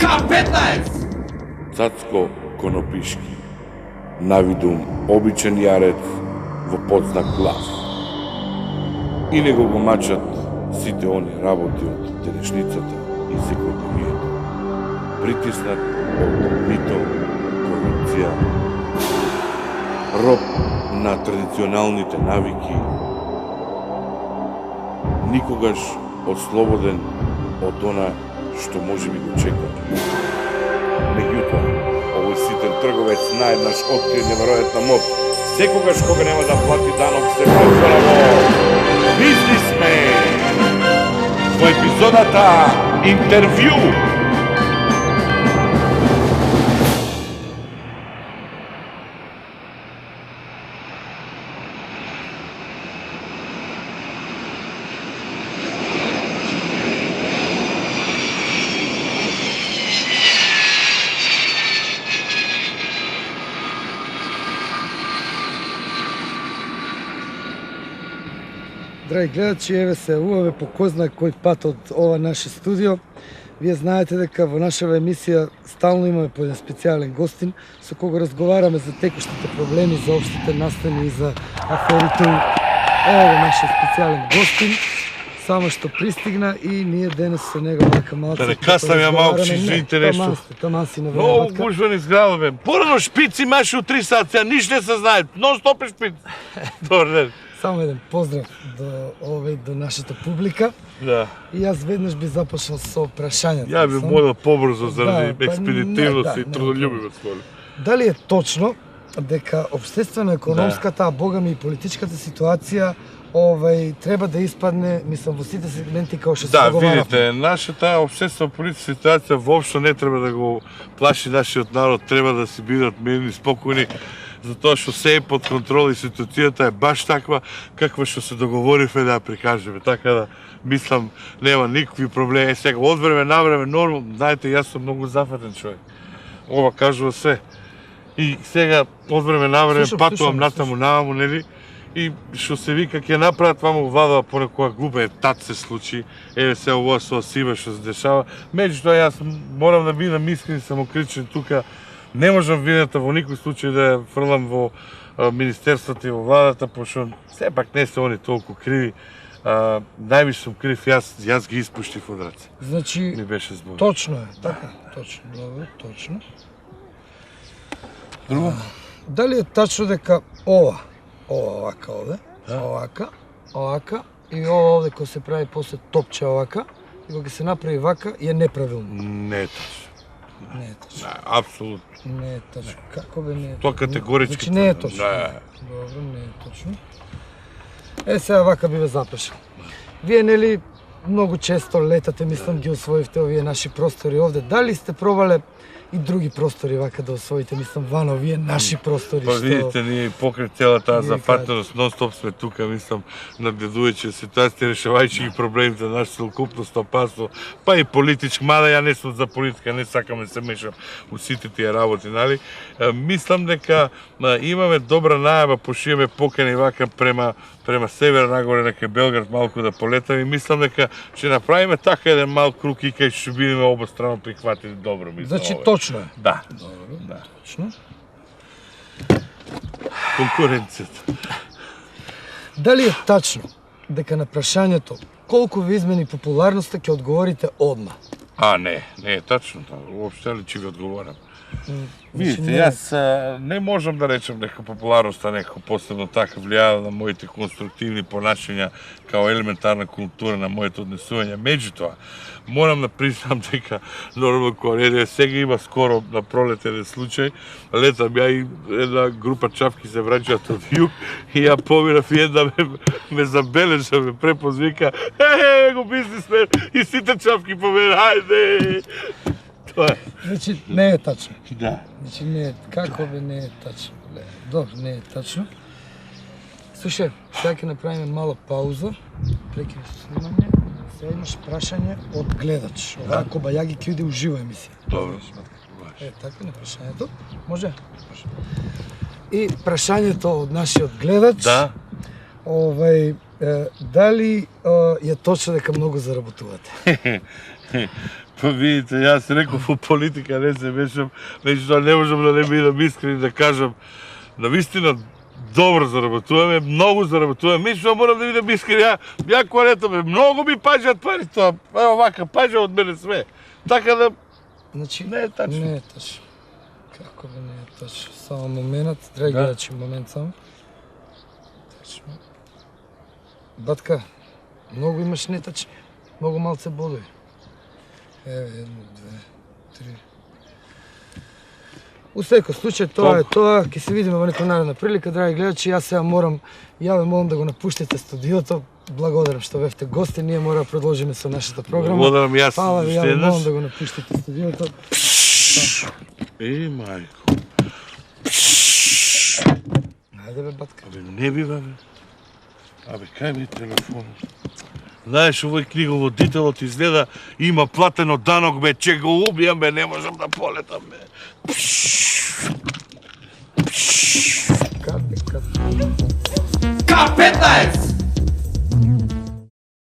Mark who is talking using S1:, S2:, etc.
S1: К15!
S2: Цацко Конопишки, навидум обичен јарец во подзнак глас. И него го мачат сите они работи од денешницата и секојдневието. Притиснат од мито, корупција, роб на традиционалните навики, никогаш ослободен од она што може би го чека. Меѓутоа, овој ситен трговец наеднаш открие неверојатна моќ. Секогаш кога нема да плати данок се претвара во бизнисмен. Во епизодата Интервју.
S3: Драги гледачи, еве се уваме по кој знае кој пат од ова наше студио. Вие знаете дека во нашава емисија стално имаме по еден специјален гостин со кого разговараме за текуштите проблеми, за општите настани и за аферите. Ево го нашиот специјален гостин, само што пристигна и ние денес со него вака малце.
S4: Да не каснам ја малку, че извините нешто.
S3: Таман си на
S4: Многу
S3: време.
S4: гужвани зградове. Порано шпици имаше у 3 сати, а ниш не се знае. Нон-стоп е шпиц. Добар ден.
S3: Само еден поздрав до нашата публика.
S4: Да.
S3: И јас веднаш би започнал со прашањето.
S4: Ја би молил побрзо заради
S3: Да, па
S4: експедитивност
S3: не,
S4: и трудолюбивост, молим.
S3: Дали е точно дека општествено-економската, а богами и политичката ситуација треба да испадне, мислам, во сите сегменти како што се
S4: Да,
S3: договаравме?
S4: видите, нашата општествена политичка ситуација воопшто не треба да го плаши нашиот народ, треба да си бидат мирни, спокојни, затоа што се е под контрол и ситуацијата е баш таква каква што се договоривме да ја прикажеме. Така да, мислам, нема никакви проблеми. Сега, од време на време, нормално, знаете, јас сум многу зафатен човек. Ова кажува се. И сега, од време на време, патувам натаму, наваму, нели? И што се вика, ќе направат, ваму вадува понекоја глупа, тат се случи, еве се ова со Сива што се дешава. Меѓутоа, јас морам да бидам искрен и самокритичен тука. Не можам вината во никој случај да ја фрлам во Министерството и во владата, пошто сепак не се они толку криви. Највише сум крив јас ги испуштив од раце.
S3: Значи,
S4: Ми беше збор.
S3: точно е, така, точно, добро, точно.
S4: Друго?
S3: Дали е тачно дека ова овака овде, овака, и ова овде кој се прави после топче овака, и кога се направи вака, е неправилно?
S4: Не е тачно.
S3: Не е тачно.
S4: Апсолутно.
S3: Не е точно. Како бе не е?
S4: Тоа категорички.
S3: Значи не е точно. Добро, не е точно. Сега вака би ве запрашал. Вие нели многу често летате, мислам ги освоивте овие наши простори овде. Дали сте пробале и други простори вака да освоите, мислам, вано овие наши простори
S4: Па
S3: што...
S4: видите, ние покрај целата
S3: Ние
S4: зафатеност, нон-стоп сме тука, мислам, нагледувајќи ситуација, решавајќи ги проблемите на нашето целокупно стопанство, па и политички, мада ја не сум за политика, не сакам да се мешам у сите тие работи, нали? Мислам дека имаме добра најава, пошто имаме покани вака према север нагоре на Белград малку да полетаме и мислам дека ќе направиме така еден мал круг и кај ќе бидеме обострано прихватили добро, мислам.
S3: Значи точно е.
S4: Да.
S3: Добро,
S4: Да.
S3: точно.
S4: Конкуренцијата.
S3: Дали е тачно дека на прашањето колку ви измени популарноста ќе одговорите одма?
S4: Не е тачно тоа. Уопште ли ќе ви одговорам? Видите,
S3: не е.
S4: јас не можам да речем дека популарноста некако посебно така влијава на моите конструктивни понашања као елементарна култура на моето однесување. Меѓутоа, морам да признам дека нормално која сега има скоро на пролет еден случај, летам ја и една група чавки се враќаат од југ и ја поминав и една ме забележа, ме препозвика, го бизнисмен и сите чавки по мене, хајде! Тоа е.
S3: Значи не е тачно.
S4: Да.
S3: Значи не е, како бе не е тачно? Добро, не е тачно. Слушај, сега ќе направиме мала пауза, прекинеш снимање, сега имаш прашање од гледач. Оваа кобајаги ќе иде уживо емисија.
S4: Добро.
S3: Така на прашањето. Може? И прашањето од нашиот гледач.
S4: Да.
S3: Дали е точно дека многу заработувате?
S4: Па видите, јас реков во политика не се мешам, меѓутоа не можам да не бидам искрен да кажам на вистина добро заработуваме, многу заработуваме, меѓутоа морам да бидам искрен, ја кога летаме, многу ми паѓаат пари тоа, ево вака, паѓа од мене све. Така да,
S3: Значи,
S4: не е тачно.
S3: Не е тачно. Како да не е тачно? Само момент, драги
S4: Да.
S3: гледачи, момент само. Тачно. Батка, многу имаш нетачни, многу малце бодови. Еве, 1, 2, 3. У секој случај, тоа е тоа. Ќе се видиме во некоја наредна прилика, драги гледачи. Јас сега молам да го напуштите студиото. Благодарам што бевте гости. Ние мора да продолжиме со нашата програма.
S4: Благодарам јас
S3: Фала ви,
S4: уште еднаш.
S3: молам да го напуштите студиото.
S4: Мајко.
S3: Ајде бе, батка.
S4: Абе, не бива, бе. Абе, кај ми е телефонот? Знаеш, овој книговодителот изгледа има платено данок, бе, че го убијам, бе, не можам да полетам, бе.
S3: Каде?
S1: K15